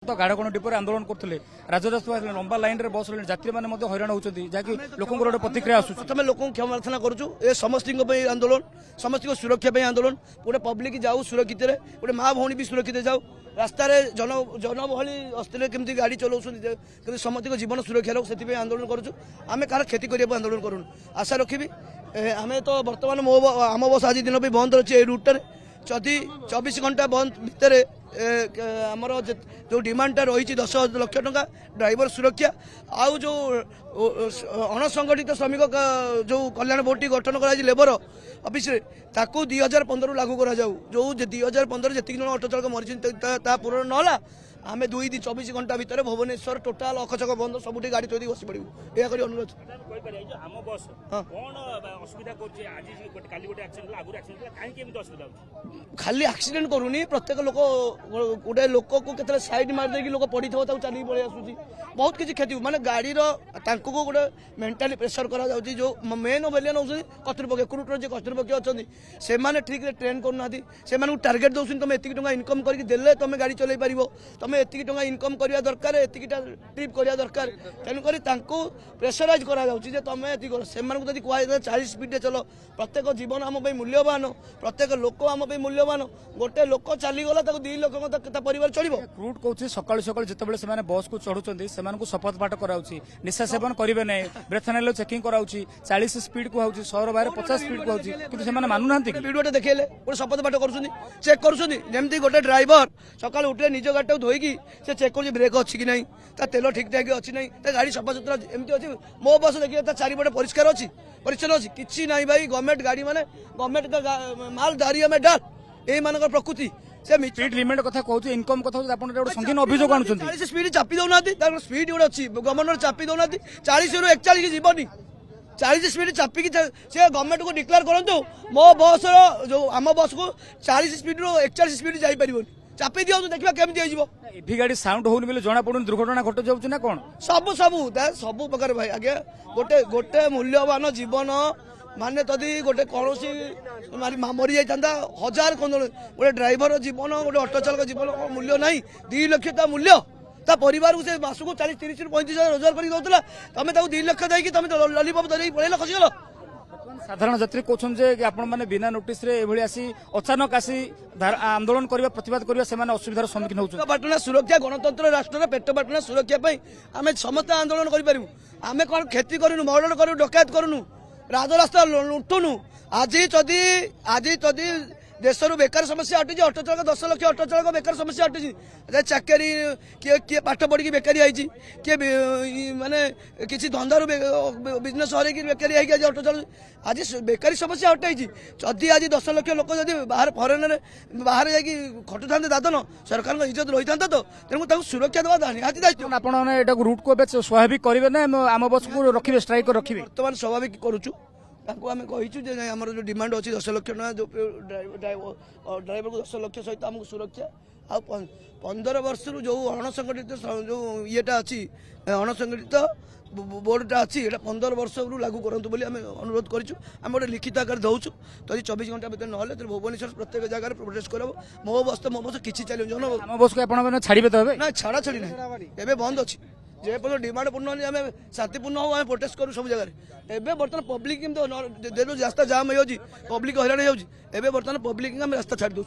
तो गाड़कोण डिपोरे आंदोलन करते राजरास्ता लंबा लाइन रे बस यात्री मैंने हईराण होती जहाँकि लोक प्रतिक्रिया आसूँ प्रथम लोक क्षमार्थना करुँ ए समस्त आंदोलन समस्त सुरक्षा आंदोलन गोटे पब्लिक जाऊ सुरक्षित गोटे माँ भौणी भी सुरक्षित जाऊ रास्तार जनबहली अस्थिर केमती गाड़ी चलाऊँ समस्त जीवन सुरक्षा रो से आंदोलन करुँ आम कह क्षति करने आंदोलन करूँ आशा रखी आम तो बर्तमान मो आम बस आज दिन भी बंद अच्छे रुटे जदि 24 घंटा बंद भितर आमर जो डिमांडटा रही 10 लाख टंका ड्राइवर सुरक्षा आउ जो अणसंगठित श्रमिक जो कल्याण बोर्ड गठन कर लेबर ऑफिस ताकू 2015 लागू करा जाऊ जो 2015 जी जन ऑटो चालक मरी पूरण नाला आम 24 घंटा भितर भुवनेश्वर टोटाल अखचक बंद सब गाड़ी थोड़ी बस पड़ू यह अनुरोध खाली एक्सीडेंट करूनी प्रत्येक लोक गोटे लोक को केतले साइड मार देकी लोक पड़ी थो चलिए पड़े आसूसी बहुत किसी क्षति माने गाड़ी को गोटे मेंटाली प्रेशर करा जाउची जो मेन बेलियन होउची कर्तृपक्ष क्रूटर जे कर्तृपक्ष अछंती से माने ठीक रे ट्रेन करना से माने टार्गेट दउछन तुम एतिकी टंका इनकम करके देले तुम गाड़ी चलाई परिबो तुम एतिकी टंका इनकम करिया दरकार एतिकीटा ट्रिप करिया दरकार तेनु करी तांको प्रेशराइज करा जाउची जे तुम एति कर से माने जदी कुआ 40 स्पीड चलो प्रत्येक जीवन आम पे मूल्यवान प्रत्येक लोक आम पे मूल्यवान गोटे लोक चली गला ताको 2 लोक परिवार चलिबो क्रूट कहूँ सकाल सकाल जितेबाला से बस को चढ़ुंट से शपथ पाठ कराऊँगी निशा सेवन करेंगे ना ब्रेथनेल चेकिंग कराऊँगी 40 स्पीड को होची सहर बाहर 50 स्पीड को होची किंतु से मानुना वीडियो देखेले गोटे शपथ पाठ कर चेक करमती गोटे ड्राइवर सकाल उठे निज गाड़ी धोईकी से चेक कर ब्रेक अच्छी कि नहीं तेल ठीक ठाक अच्छी नहीं गाड़ी सफा सुतरा एमती अच्छी मो बस देखिए चारिपटे परिष्कार अच्छी परिच्छन अच्छी किसी ना भाई गवर्नमेंट गाड़ी माने गवर्नमेंट माल दारी में डाल यही मान प्रकृति स्पीड लिमिट कथा कहूँ इनकम कथा गोटे संगीन अभियोग आणुंट 40 स्पीड चापी दौना स्पीड गोटे अच्छी गवर्नर चापी दौना 40 रू 41 जीवनी 40 स्पीड चापिकी से गवर्नमेंट को डिक्लेयर करूँ मो बस जो आम बस को 40 स्पीड रू 41 स्पीड जापर चापी दिखाँ देखा केमी इभी गाड़ी साउंड होनी बोले जना पड़ुन दुर्घटना घट जाऊँ ना कौन सब सब सब प्रकार भाई आगे गोटे गोटे मूल्यवान जीवन माने तदी गोटे कौन मरी जाता 1000 गोटे ड्राइवर जीवन गोटे ऑटो चालक जीवन मूल्य ना 2 लाख मूल्य ता परिवार को से मास को 40-30 ରୁ 35 हजार रोजगार कर दौला तुम 2 लाख देकी तुम लॉलीपॉप धरिक पड़ेला खसीगल साधारण यात्री कहते आपण मैंने बिना नोटिस रे एभली आसी अचानक आसी आंदोलन करबा प्रतिवाद करबा से माने असुविधार सम्मुखीन होउछ पाटना सुरक्षा गणतंत्र राष्ट्र पेट पाटना सुरक्षा आम समस्त आंदोलन करूँ आम कौन क्षति करूँ मर्डर करूँ डकायत करूँ राजरास्ता लुटुनु आज जदि देश रू बेकार समस्या हटी ऑटो चालक 10 लाख ऑटो चालक बेकार समस्या हटी चाकरी किए किए पाठ पढ़ी बेकारी आई किए माने किसी धंदारू बिजनेस हर बेकारी आई आज ऑटो चालक आज बेकारी समस्या हटाई जदि आज 10 लाख लोक जदि बाहर फरेन बाहर जाकि खटुता दादन सरकार इज्जत रही था तो तेणु सुरक्षा देवा निहाती दायित्व आपड़ा रूट को स्वाभाविक करेंगे ना आम बस को रखिए स्ट्राइक रखिए बर्तमान स्वाभाविक करुचु आम कही आम जो डिमांड अच्छी 10 लाख टका जो ड्राइवर को 10 लाख सहित आमको सुरक्षा आ 15 वर्ष जो अणसंगठित जो येटा अच्छी अणसंगठित बोर्डटा अच्छी 15 वर्ष लागू करूँ बोली आम अनुरोध करूँ आम गोटे लिखित आकार दौचु तभी 24 घंटा भर ना भुवनेश्वर प्रत्येक जगह प्रोटेस्ट कर मो बस तो मो बस किसी चलो बस को छाड़े तो ना छाड़ा छाड़ी ना एवं बंद अच्छी जे पर्यटन डिमांड पूर्ण आम शांतिपूर्ण हो आम प्रोटेस्ट करूँ सब जगह एवं बर्तमान पब्लिक रास्ता जाम हो पब्लिक हईराण हो बर्तमान पब्लिक आम रास्ता छाड़ी दूँ।